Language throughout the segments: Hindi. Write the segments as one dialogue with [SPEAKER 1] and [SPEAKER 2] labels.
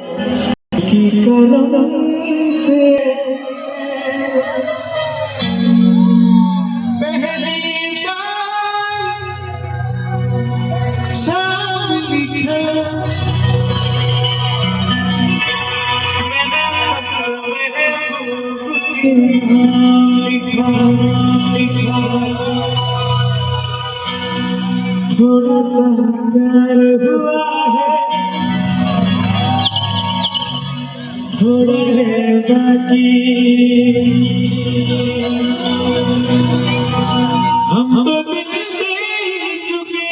[SPEAKER 1] की कलम से पहली शाम लिखा थोड़ा सा प्यार हुआ है, थोड़ा है बाकी हम तो मिल चुके,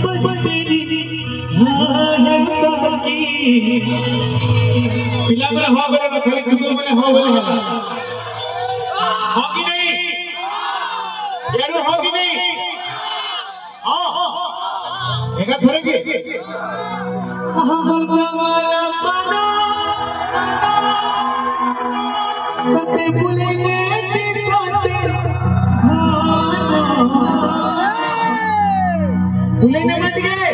[SPEAKER 1] बस तेरी हाँ है बाकी। पिला मेरा हो गया, मैं खाली खुद मैंने हो गया होगी नहीं यार, होगी नहीं हाँ एक थोड़े मत गए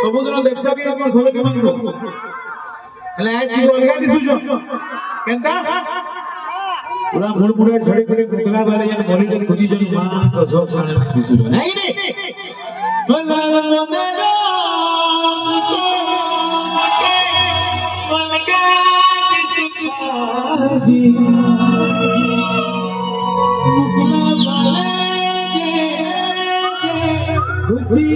[SPEAKER 1] समुद्र देखा कि आप सब के मन को हेले आज की अलगा दिसुजो केनता पूरा मुड़ पूरा छड़े छड़े गुगला वाले जन बोली जन खुजी जन मां तो सब सारे दिसुजो नहीं नहीं अलगा दिसुजो जी मुगला वाले खुजी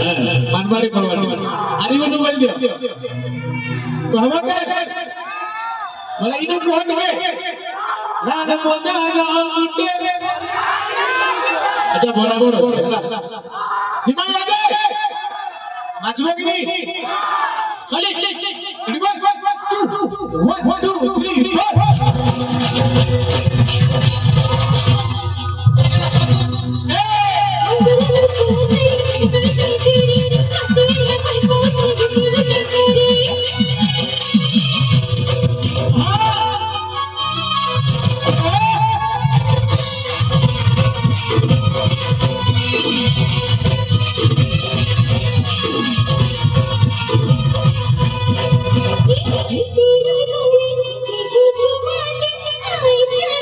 [SPEAKER 1] जानी मनमारी परवानी अरे वो मोबाइल दिया तो हम क्या मला इधर बहुत है ना ना बोला अच्छा बोला बोला दिमाग लगे नाचो कि नहीं चले रेडी 1 2 3
[SPEAKER 2] It's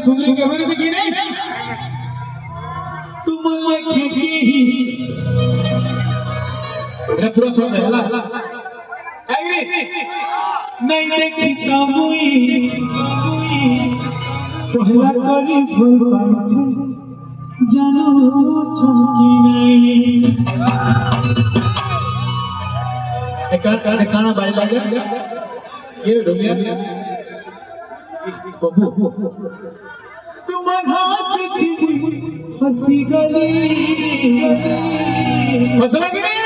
[SPEAKER 1] सुंदरी कैमरे दिखी नहीं तुम लगे ही पूरा सुन है नहीं देखी कामुई पहला करी भूल पाई जानो चमकी नहीं एक गाना बाज लगा ये डोमिया बबू तुम हंसी गली मसला की नहीं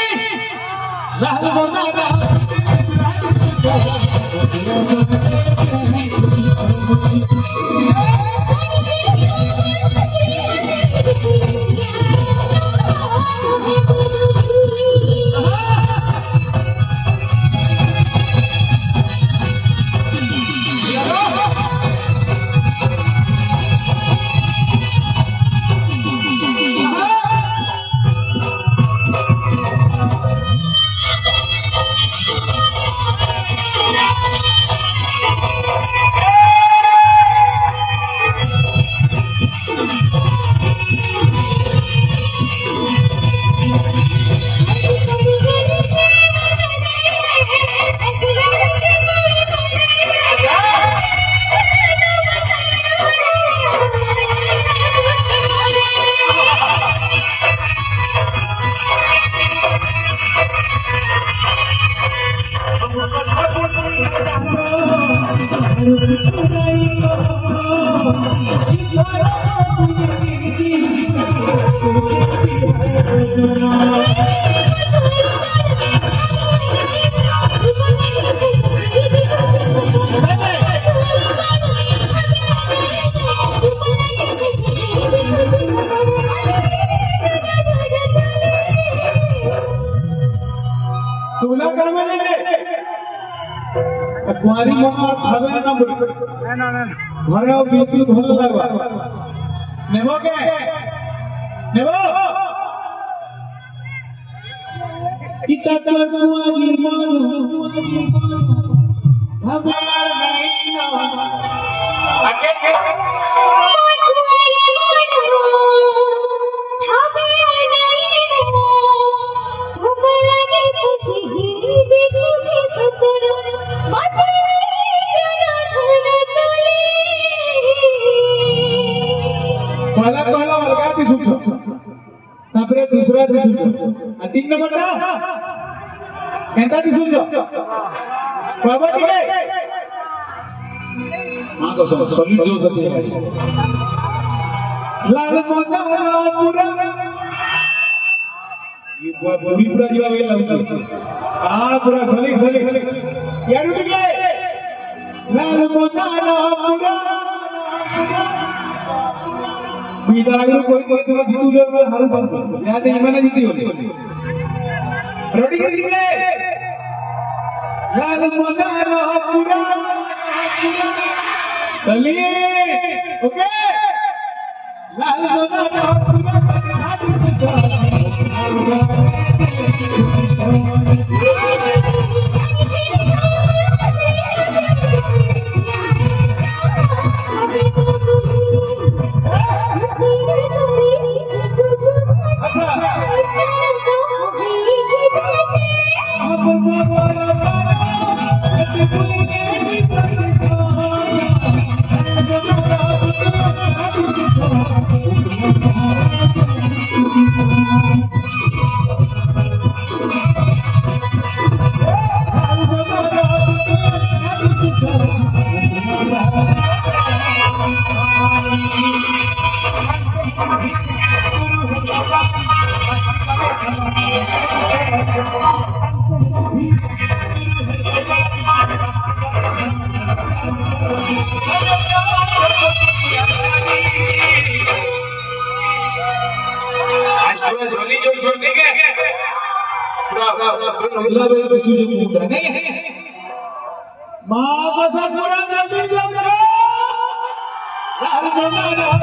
[SPEAKER 1] कुमारी मम्मा भावे ना बोल ना घरे बिल्कुल भूल लागबा नेबो के नेबो इता तो कुमारी मानो हमार नहीं ना आके दूसरा तीन नंबर कहता कसम सॉलिड जो सत्य है लाल मोटा पूरा ये पूरी पूरा जीवा वे लगता हां पूरा सॉलिड सॉलिड यार उठ गए लाल मोटा पूरा बीता अगर कोई तो जीतू जो हार बन याद है मैंने जीती होली रेडी कर लिए लाल मोटा पूरा चलिए ओके लाल मोटा पूरा झोली जो छोड़ के पूरा अगला बेला बिसु जो पूरा नहीं है मां बसा पूरा नबी जब लाल मोटा